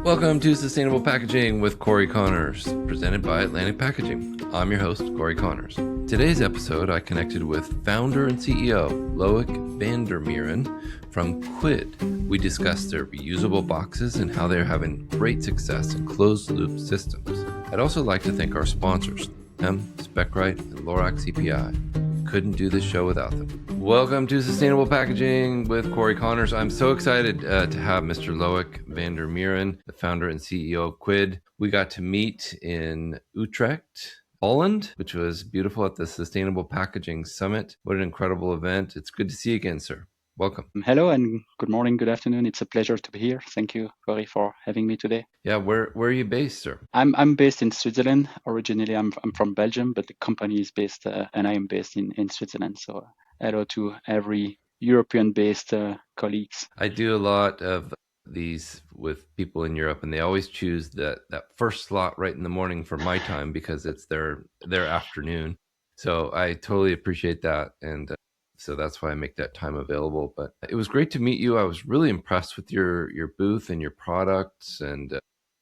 Welcome to Sustainable Packaging with Cory Connors, presented by Atlantic Packaging. I'm your host, Cory Connors. Today's episode, I connected with founder and CEO Loïc Vandermeeren from KWiiD. We discussed their reusable boxes and how they're having great success in closed-loop systems. I'd also like to thank our sponsors, Specright and Lorac CPI. Couldn't do this show without them. Welcome to Sustainable Packaging with Cory Connors. I'm so excited to have Mr. Loïc Vandermeeren, the founder and CEO of KWiiD. We got to meet in Utrecht, Holland, which was beautiful at the Sustainable Packaging Summit. What an incredible event. It's good to see you again, sir. Welcome. Hello and good morning, good afternoon. It's a pleasure to be here. Thank you, Cory, for having me today. Yeah, where are you based, sir? I'm based in Switzerland. Originally, I'm from Belgium, but the company is based and I am based in Switzerland. So hello to every European-based colleagues. I do a lot of these with people in Europe, and they always choose that first slot right in the morning for my time because it's their afternoon. So I totally appreciate that, and so that's why I make that time available. But it was great to meet you. I was really impressed with your booth and your products and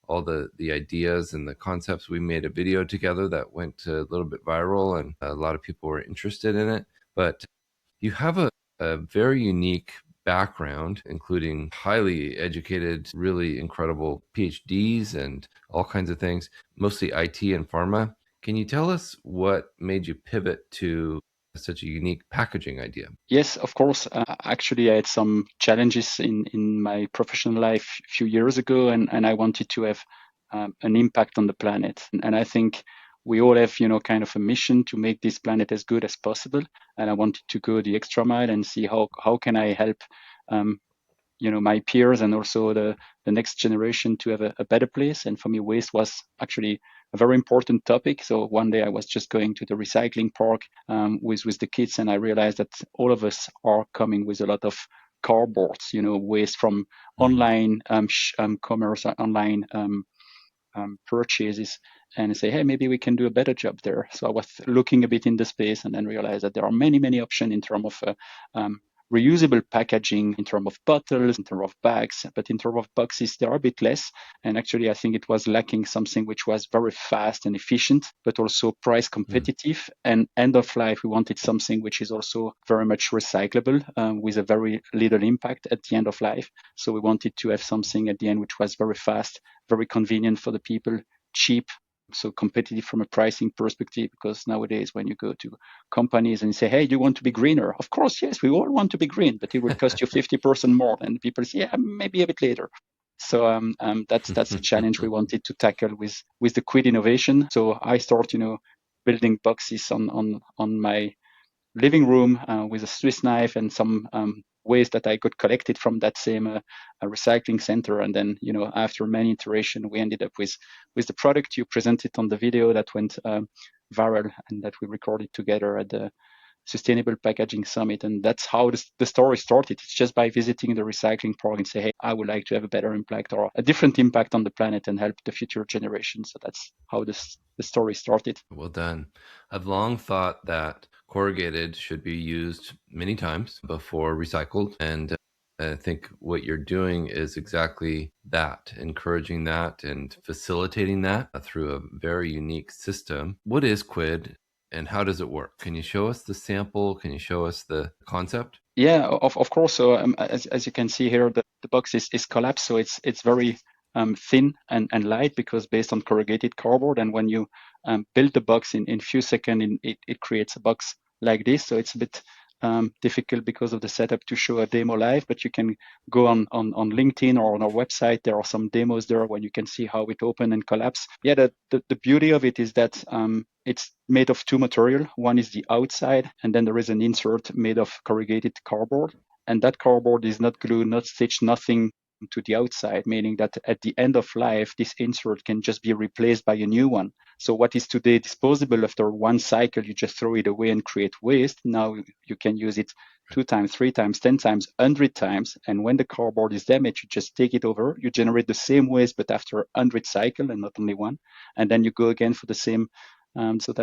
all the ideas and the concepts. We made a video together that went a little bit viral, and a lot of people were interested in it. But you have a very unique background, including highly educated, really incredible PhDs and all kinds of things, mostly IT and pharma. Can you tell us what made you pivot to such a unique packaging idea? Yes, of course. Actually, I had some challenges in my professional life a few years ago, and I wanted to have an impact on the planet. And I think we all have, kind of a mission to make this planet as good as possible. And I wanted to go the extra mile and see how can I help, my peers and also the next generation to have a better place. And for me, waste was actually a very important topic. So one day I was just going to the recycling park with the kids, and I realized that all of us are coming with a lot of cardboards, waste from online commerce, online purchases, and say, hey, maybe we can do a better job there. So I was looking a bit in the space and then realized that there are many options in terms of reusable packaging, in terms of bottles, in terms of bags, but in terms of boxes, there are a bit less. And actually, I think it was lacking something which was very fast and efficient, but also price competitive. And end of life, we wanted something which is also very much recyclable with a very little impact at the end of life. So we wanted to have something at the end which was very fast, very convenient for the people, cheap, so competitive from a pricing perspective, because nowadays when you go to companies and say, hey, you want to be greener? Of course, yes, we all want to be green, but it will cost you 50% more. And people say, yeah, maybe a bit later. So that's a challenge we wanted to tackle with the KWiiD innovation. So I start, building boxes on my living room with a Swiss knife and some waste that I could collect it from that same recycling center. And then, after many iteration, we ended up with the product you presented on the video that went viral and that we recorded together at the Sustainable Packaging Summit. And that's how the story started. It's just by visiting the recycling park and say, hey, I would like to have a better impact or a different impact on the planet and help the future generations. So that's how the story started. Well done. I've long thought that corrugated should be used many times before recycled. And I think what you're doing is exactly that, encouraging that and facilitating that through a very unique system. What is KWiiD and how does it work? Can you show us the sample? Can you show us the concept? Yeah, of course. So as you can see here, the box is collapsed. So it's very thin and light because based on corrugated cardboard. And when you build the box in few seconds, it creates a box like this. So it's a bit difficult because of the setup to show a demo live, but you can go on LinkedIn or on our website. There are some demos there where you can see how it open and collapse. Yeah, the beauty of it is that it's made of two material. One is the outside, and then there is an insert made of corrugated cardboard. And that cardboard is not glued, not stitched, nothing to the outside, meaning that at the end of life, this insert can just be replaced by a new one. So what is today disposable after one cycle, you just throw it away and create waste. Now you can use it 2 times, 3 times, 10 times, 100 times. And when the cardboard is damaged, you just take it over, you generate the same waste, but after 100 cycle and not only one. And then you go again for the same. So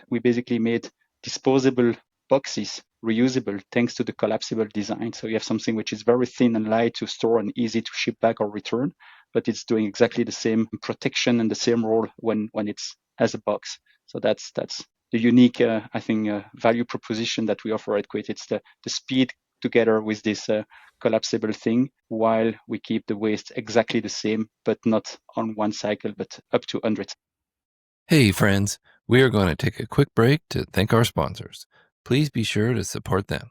we basically made disposable boxes reusable thanks to the collapsible design. So you have something which is very thin and light to store and easy to ship back or return, but it's doing exactly the same protection and the same role when it's as a box. So that's the unique, I think, value proposition that we offer at KWiiD. It's the speed together with this collapsible thing, while we keep the waste exactly the same, but not on one cycle, but up to hundreds. Hey, friends, we are going to take a quick break to thank our sponsors. Please be sure to support them.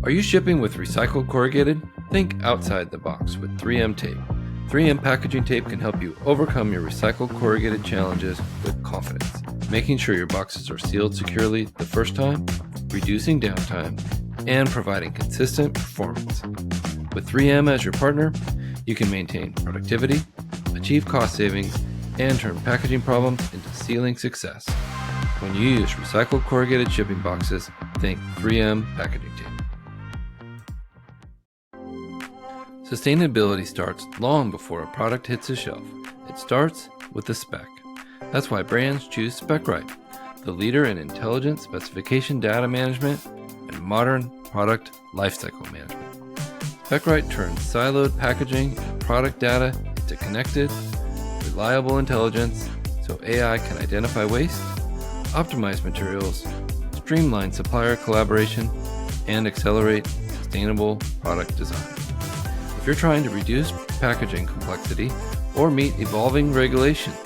Are you shipping with recycled corrugated? Think outside the box with 3M tape. 3M packaging tape can help you overcome your recycled corrugated challenges with confidence, making sure your boxes are sealed securely the first time, reducing downtime, and providing consistent performance. With 3M as your partner, you can maintain productivity, achieve cost savings, and turn packaging problems into sealing success. When you use recycled corrugated shipping boxes, think 3M packaging tape. Sustainability starts long before a product hits a shelf. It starts with the spec. That's why brands choose SpecRite, the leader in intelligent specification data management and modern product lifecycle management. SpecRite turns siloed packaging and product data into connected, reliable intelligence so AI can identify waste, optimize materials, streamline supplier collaboration, and accelerate sustainable product design. If you're trying to reduce packaging complexity or meet evolving regulations,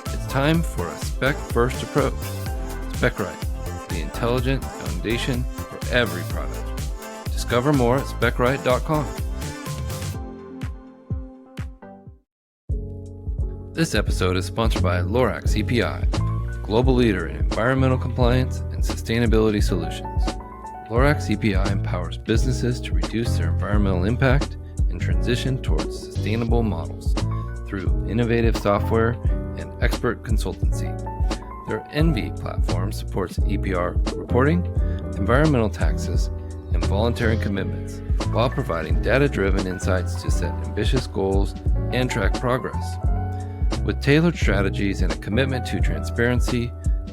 it's time for a spec-first approach. SpecRite, the intelligent foundation for every product. Discover more at specrite.com. This episode is sponsored by Loic CPI, global leader in environmental compliance and sustainability solutions. Loic CPI empowers businesses to reduce their environmental impact and transition towards sustainable models through innovative software and expert consultancy. Their Envy platform supports EPR reporting, environmental taxes, and voluntary commitments, while providing data-driven insights to set ambitious goals and track progress. With tailored strategies and a commitment to transparency,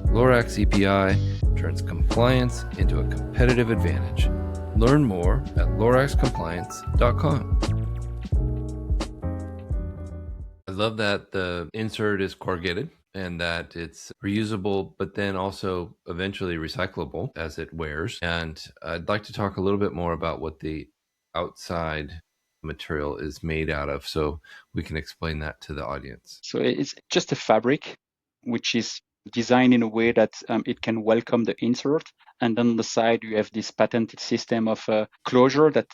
Loic CPI turns compliance into a competitive advantage. Learn more at loraxcompliance.com. I love that the insert is corrugated and that it's reusable, but then also eventually recyclable as it wears. And I'd like to talk a little bit more about what the outside material is made out of, so we can explain that to the audience. So it's just a fabric, which is designed in a way that it can welcome the insert. And on the side, you have this patented system of closure that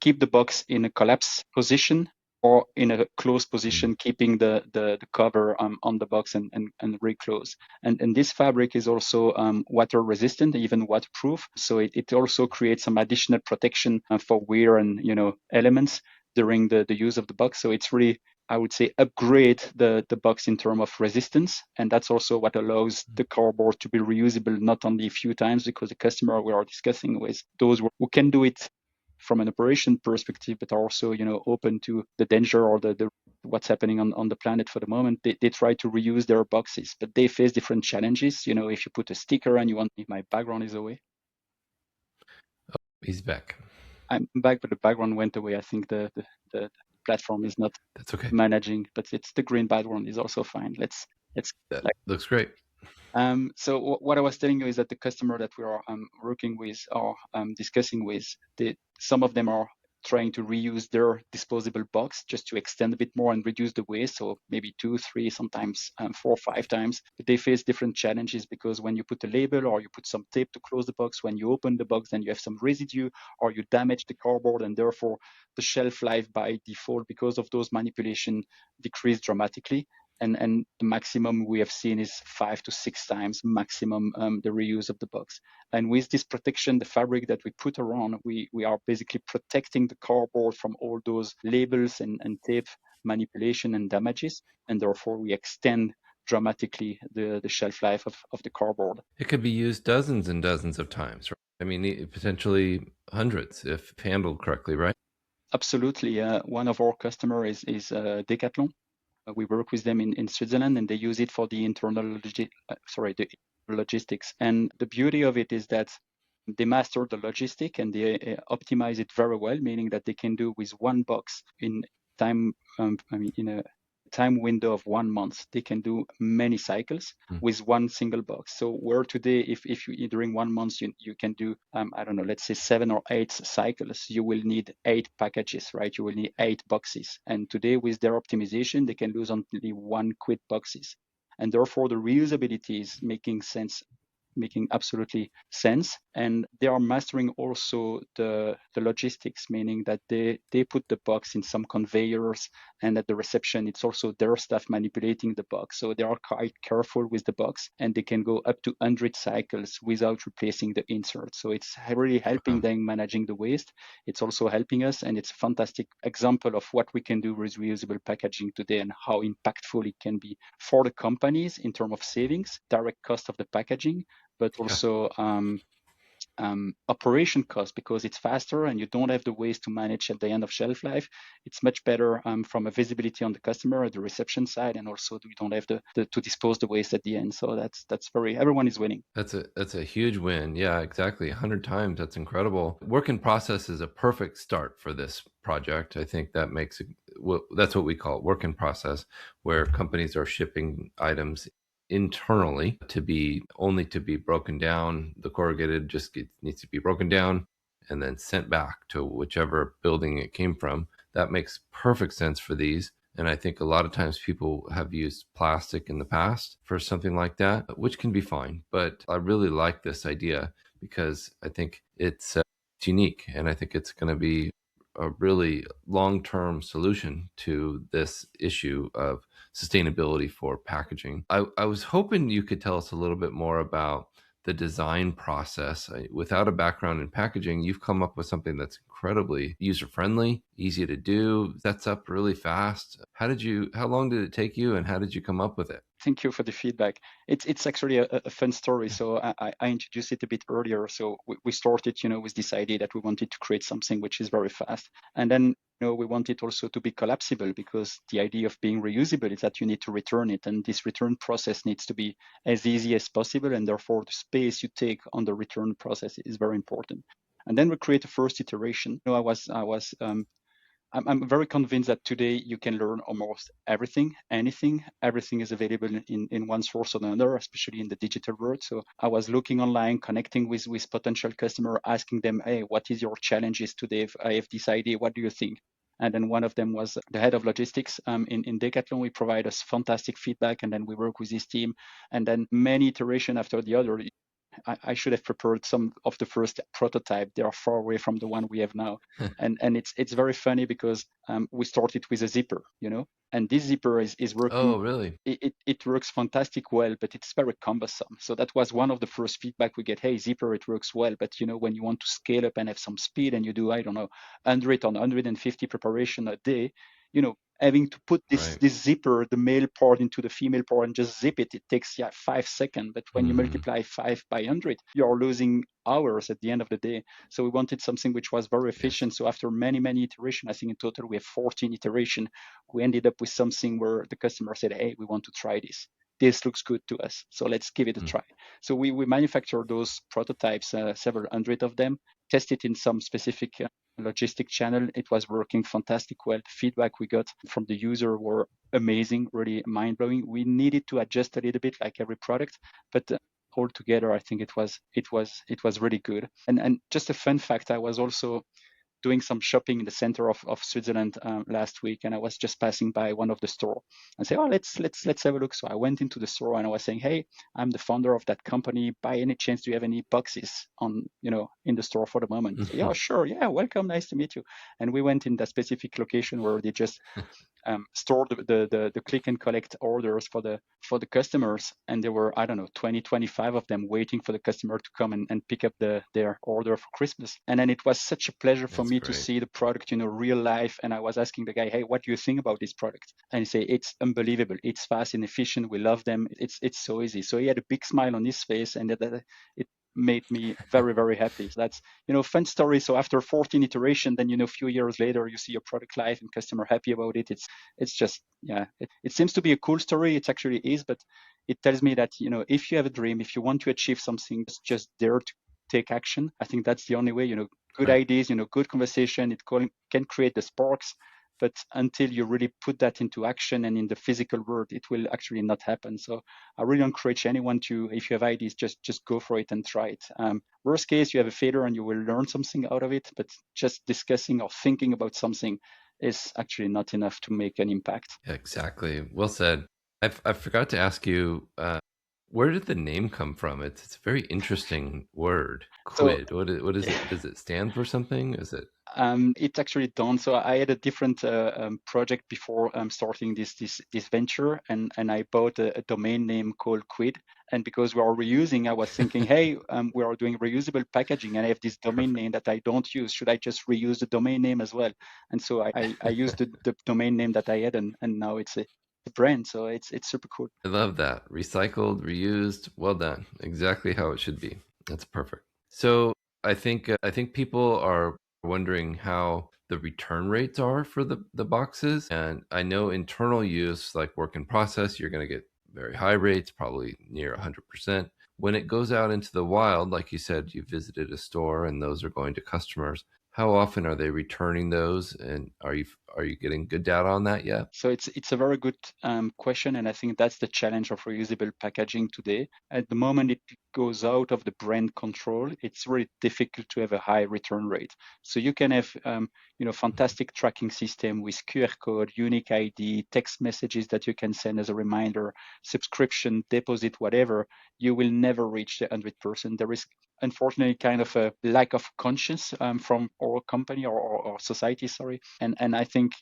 keep the box in a collapse position or in a closed position, keeping the cover on the box and reclose. And this fabric is also water resistant, even waterproof. So it also creates some additional protection for wear and elements during the use of the box. So it's really, I would say, upgrade the box in terms of resistance. And that's also what allows the cardboard to be reusable not only a few times, because the customer we are discussing with, those who can do it from an operation perspective, but are also open to the danger or the what's happening on the planet for the moment. They try to reuse their boxes, but they face different challenges. If you put a sticker and you want, my background is away. Oh, he's back. I'm back, but the background went away. I think the platform is not That's okay. managing, but it's the green background is also fine. That looks great. So what I was telling you is that the customer that we are working with or discussing with, some of them are trying to reuse their disposable box just to extend a bit more and reduce the waste. So maybe 2, 3, sometimes 4 or 5 times. But they face different challenges because when you put a label or you put some tape to close the box, when you open the box, then you have some residue or you damage the cardboard, and therefore the shelf life by default because of those manipulations decrease dramatically. And the maximum we have seen is 5 to 6 times maximum the reuse of the box. And with this protection, the fabric that we put around, we are basically protecting the cardboard from all those labels and tape manipulation and damages, and therefore we extend dramatically the shelf life of the cardboard. It could be used dozens and dozens of times, right? I mean, potentially hundreds if handled correctly, right? Absolutely. One of our customers is Decathlon. We work with them in Switzerland, and they use it for the internal logistics. And the beauty of it is that they master the logistic and they optimize it very well, meaning that they can do with one box in time, in a time window of 1 month, they can do many cycles with one single box. So where today, if you during 1 month you can do I don't know, let's say 7 or 8 cycles, you will need 8 packages, right? You will need 8 boxes. And today with their optimization, they can lose only 1 quid boxes. And therefore the reusability is making absolutely sense. And they are mastering also the logistics, meaning that they put the box in some conveyors, and at the reception, it's also their staff manipulating the box. So they are quite careful with the box, and they can go up to 100 cycles without replacing the insert. So it's really helping them managing the waste. It's also helping us, and it's a fantastic example of what we can do with reusable packaging today and how impactful it can be for the companies in terms of savings, direct cost of the packaging, but also operation cost, because it's faster and you don't have the waste to manage at the end of shelf life. It's much better from a visibility on the customer at the reception side, and also you don't have to dispose the waste at the end. So that's everyone is winning. That's a huge win. Yeah, exactly. 100 times. That's incredible. Work in process is a perfect start for this project. I think that makes it, that's what we call it, work in process, where companies are shipping items internally to be broken down. The corrugated just needs to be broken down and then sent back to whichever building it came from. That makes perfect sense for these. And I think a lot of times people have used plastic in the past for something like that, which can be fine. But I really like this idea because I think it's unique, and I think it's going to be a really long-term solution to this issue of sustainability for packaging. I was hoping you could tell us a little bit more about the design process. Without a background in packaging, you've come up with something that's incredibly user-friendly, easy to do, sets up really fast. How long did it take you, and how did you come up with it? Thank you for the feedback. It's actually a fun story. So I introduced it a bit earlier. So we started, with this idea that we wanted to create something which is very fast. And then, we wanted also to be collapsible, because the idea of being reusable is that you need to return it. And this return process needs to be as easy as possible. And therefore, the space you take on the return process is very important. And then we create a first iteration. I'm very convinced that today you can learn almost everything, anything. Everything is available in one source or another, especially in the digital world. So I was looking online, connecting with potential customer, asking them, hey, what is your challenges today? If I have this idea, what do you think? And then one of them was the head of logistics in Decathlon. We provide us fantastic feedback, and then we work with his team. And then many iteration after the other, I should have prepared some of the first prototype. They are far away from the one we have now, and it's very funny because we started with a zipper, and this zipper is working. Oh, really? It works fantastic well, but it's very cumbersome. So that was one of the first feedback we get. Hey, zipper, it works well, but when you want to scale up and have some speed, and you do, I don't know, 100 or 150 preparation a day, having to put this zipper, the male part into the female part, and just zip it takes 5 seconds. But when you multiply 5 by 100, you're losing hours at the end of the day. So we wanted something which was very efficient. So after many iterations, I think in total we have 14 iterations, we ended up with something where the customer said, hey, we want to try this. This looks good to us, so let's give it a try. So we manufactured those prototypes, several hundred of them, tested in some specific logistic channel. It was working fantastic well. The feedback we got from the user were amazing, really mind-blowing. We needed to adjust a little bit, like every product, but altogether, I think it was really good. And just a fun fact, I was also doing some shopping in the center of Switzerland last week, and I was just passing by one of the store and say, oh, let's have a look. So I went into the store and I was saying, hey, I'm the founder of that company. By any chance, do you have any boxes on, in the store for the moment? So, yeah, sure. Yeah, welcome. Nice to meet you. And we went in that specific location where they just store the click and collect orders for the customers, and there were, I don't know, 25 of them waiting for the customer to come and pick up their order for Christmas. And then it was such a pleasure for me to see the product, real life. And I was asking the guy, hey, what do you think about this product? And he say, it's unbelievable, it's fast and efficient, we love them, it's so easy. So he had a big smile on his face, and it made me very, very happy. So that's, fun story. So after 14 iteration, then, a few years later, you see your product live and customer happy about it. It's just, it seems to be a cool story. It actually is, but it tells me that, if you have a dream, if you want to achieve something, just dare to take action. I think that's the only way, good ideas, good conversation. It can create the sparks. but until you really put that into action and in the physical world, it will actually not happen. So I really encourage anyone to, if you have ideas, just go for it and try it. Worst case, you have a failure and you will learn something out of it, but just discussing or thinking about something is actually not enough to make an impact. Yeah, exactly. Well said. I forgot to ask you, where did the name come from? It's a very interesting word, So quid. What is it? Does it stand for something? Is it? it's actually done. So I had a different project before starting this venture, and I bought a domain name called KWiiD. And because we are reusing, I was thinking, hey, we are doing reusable packaging, and I have this domain Perfect. name that I don't use. Should I just reuse the domain name as well? And so I used the domain name that I had, and now it's a brand. So it's super cool. I love that. Recycled, reused. Well done. Exactly how it should be. That's perfect. So I think people are wondering how the return rates are for the boxes, and I know internal use, like work in process, you're going to get very high rates, probably near 100%. When it goes out into the wild, like you said, you visited a store and those are going to customers. How often are they returning those, and are you getting good data on that yet? So it's a very good question, and I think that's the challenge of reusable packaging today. At the moment it goes out of the brand control, it's really difficult to have a high return rate. So you can have fantastic tracking system with QR code, unique ID, text messages that you can send as a reminder, subscription, deposit, whatever. You will never reach the 100%. There is unfortunately kind of a lack of conscience from our company or society, sorry, and I think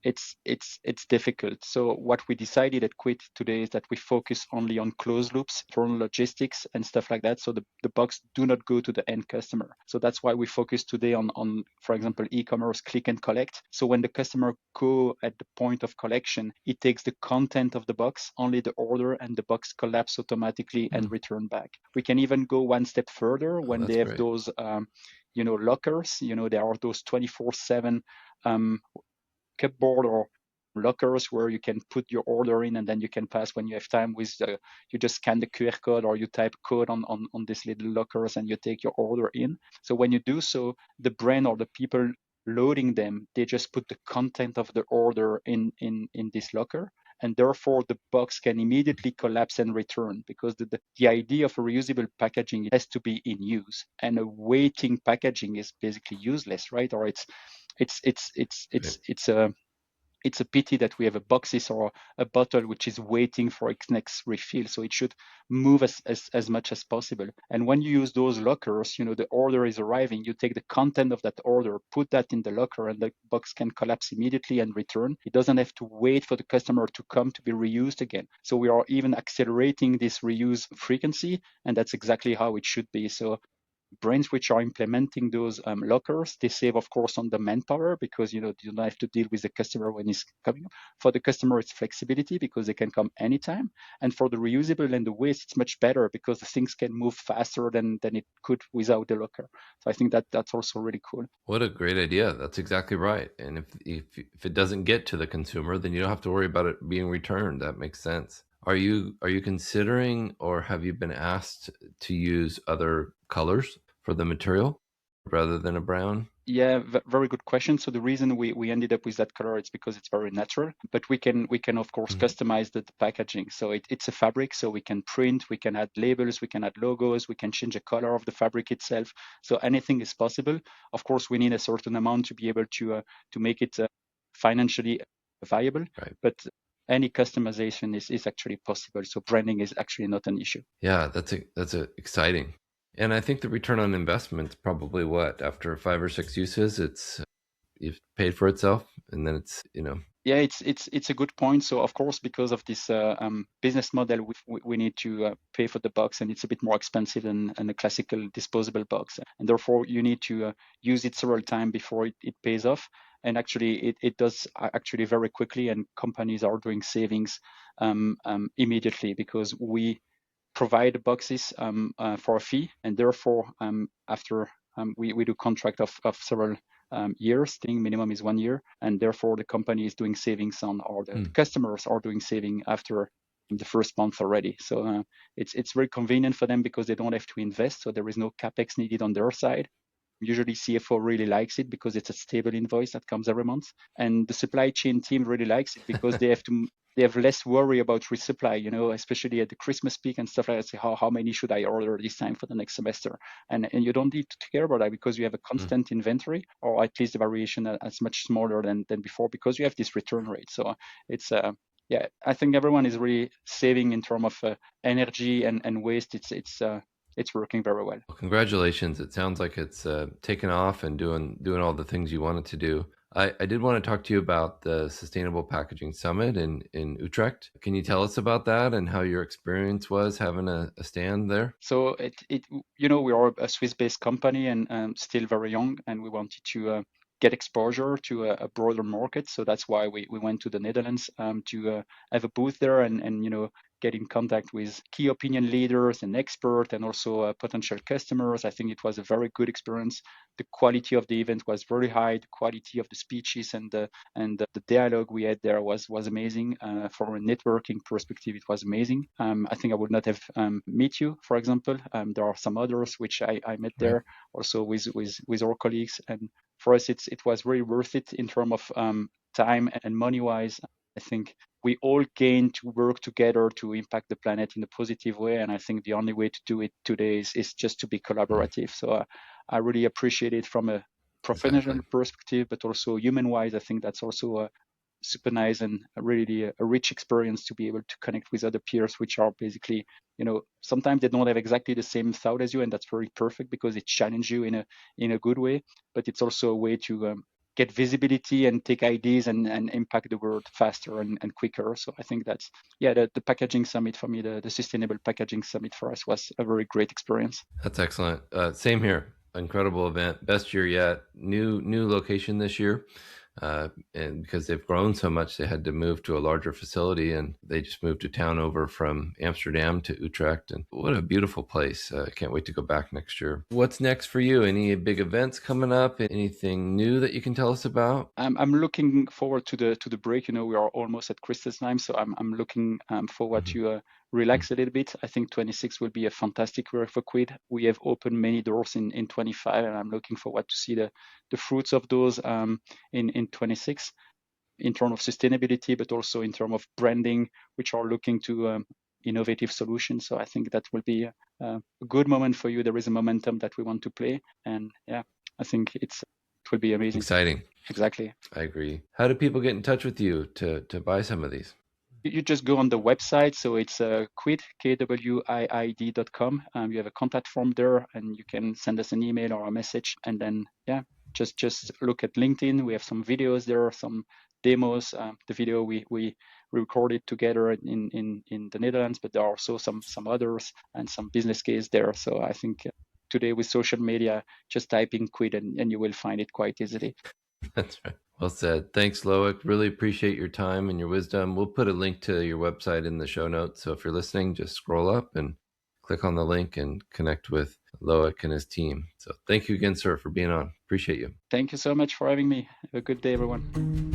it's difficult. So what we decided at KWiiD today is that we focus only on closed loops, internal logistics and stuff like that. So the bugs do not go to the end customer. So that's why we focus today on for example, e-commerce click and collect. So when the customer go at the point of collection, it takes the content of the box, only the order, and the box collapse automatically Hmm. and return back. We can even go one step further Oh, when they that's have great. those lockers. There are those 24/7 cupboard or lockers where you can put your order in and then you can pass when you have time with you just scan the QR code or you type code on these little lockers and you take your order in. So when you do so, the brand or the people loading them, they just put the content of the order in this locker, and therefore the box can immediately collapse and return, because the idea of a reusable packaging has to be in use, and a waiting packaging is basically useless, right? Or Right. it's a pity that we have a boxes or a bottle which is waiting for its next refill. So it should move as much as possible. And when you use those lockers, the order is arriving, you take the content of that order, put that in the locker, and the box can collapse immediately and return. It doesn't have to wait for the customer to come to be reused again. So we are even accelerating this reuse frequency, and that's exactly how it should be. So brands which are implementing those lockers, they save, of course, on the manpower, because you don't have to deal with the customer when he's coming. For the customer, it's flexibility because they can come anytime. And for the reusable and the waste, it's much better because the things can move faster than it could without the locker. So I think that's also really cool. What a great idea. That's exactly right. And if it doesn't get to the consumer, then you don't have to worry about it being returned. That makes sense. Are you considering, or have you been asked to use other colors for the material rather than a brown? Yeah, very good question. So the reason we ended up with that color is because it's very natural, but we can of course Mhm. customize the packaging. So it's a fabric, so we can print, we can add labels, we can add logos, we can change the color of the fabric itself. So anything is possible. Of course, we need a certain amount to be able to make it financially viable, Right. but any customization is actually possible. So branding is actually not an issue. Yeah, that's exciting. And I think the return on investment's probably what, after 5 or 6 uses, it's you've paid for itself, and then it's. Yeah, it's a good point. So of course, because of this business model, we need to pay for the box, and it's a bit more expensive than a classical disposable box, and therefore you need to use it several times before it pays off. And actually, it does actually very quickly, and companies are doing savings immediately because we provide the boxes for a fee, and therefore after we do contract of several years. I think minimum is 1 year, and therefore the company is doing savings on, or the Hmm. customers are doing saving after the first month already. So it's very convenient for them because they don't have to invest, so there is no capex needed on their side. Usually CFO really likes it because it's a stable invoice that comes every month. And the supply chain team really likes it because they have less worry about resupply, especially at the Christmas peak and stuff like that. Say, how many should I order this time for the next semester? And you don't need to care about that because you have a constant inventory, or at least the variation is much smaller than before because you have this return rate. So it's I think everyone is really saving in terms of energy and waste. It's working very well. Well, congratulations. It sounds like it's taken off and doing all the things you wanted to do. I did want to talk to you about the Sustainable Packaging Summit in Utrecht. Can you tell us about that and how your experience was having a stand there? So we are a Swiss-based company and still very young, and we wanted to get exposure to a broader market. So that's why we went to the Netherlands to have a booth there and get in contact with key opinion leaders and experts and also potential customers. I think it was a very good experience. The quality of the event was very high. The quality of the speeches and the dialogue we had there was amazing. From a networking perspective, it was amazing. I think I would not have met you, for example. There are some others which I met there also with our colleagues. And for us, it was really worth it in terms of time and money wise. I think we all gain to work together to impact the planet in a positive way. And I think the only way to do it today is just to be collaborative. So I really appreciate it from a professional perspective, but also human wise. I think that's also super nice and really a rich experience to be able to connect with other peers, which are basically, sometimes they don't have exactly the same thought as you, and that's very perfect because it challenges you in a good way. But it's also a way to get visibility and take ideas and impact the world faster and quicker. So I think that's the packaging summit for me, the sustainable packaging summit for us was a very great experience. That's excellent. Same here. Incredible event. Best year yet. New location this year. And because they've grown so much, they had to move to a larger facility, and they just moved to town over from Amsterdam to Utrecht. And what a beautiful place. Can't wait to go back next year. What's next for you? Any big events coming up? Anything new that you can tell us about? I'm looking forward to the break. We are almost at Christmas time, so I'm looking forward to relax a little bit. I think 26 will be a fantastic year for KWiiD. We have opened many doors in 25, and I'm looking forward to see the fruits of those in 26 in terms of sustainability, but also in terms of branding, which are looking to innovative solutions. So I think that will be a good moment for you. There is a momentum that we want to play, and I think it will be amazing. Exciting. Exactly. I agree. How do people get in touch with you to buy some of these? You just go on the website. So it's KWiiD, KWiiD.com. You have a contact form there, and you can send us an email or a message. And then, just look at LinkedIn. We have some videos there, some demos. The video we recorded together in the Netherlands, but there are also some others and some business case there. So I think today with social media, just type in KWiiD and you will find it quite easily. That's right. Well said. Thanks, Loic. Really appreciate your time and your wisdom. We'll put a link to your website in the show notes. So if you're listening, just scroll up and click on the link and connect with Loic and his team. So thank you again, sir, for being on. Appreciate you. Thank you so much for having me. Have a good day, everyone.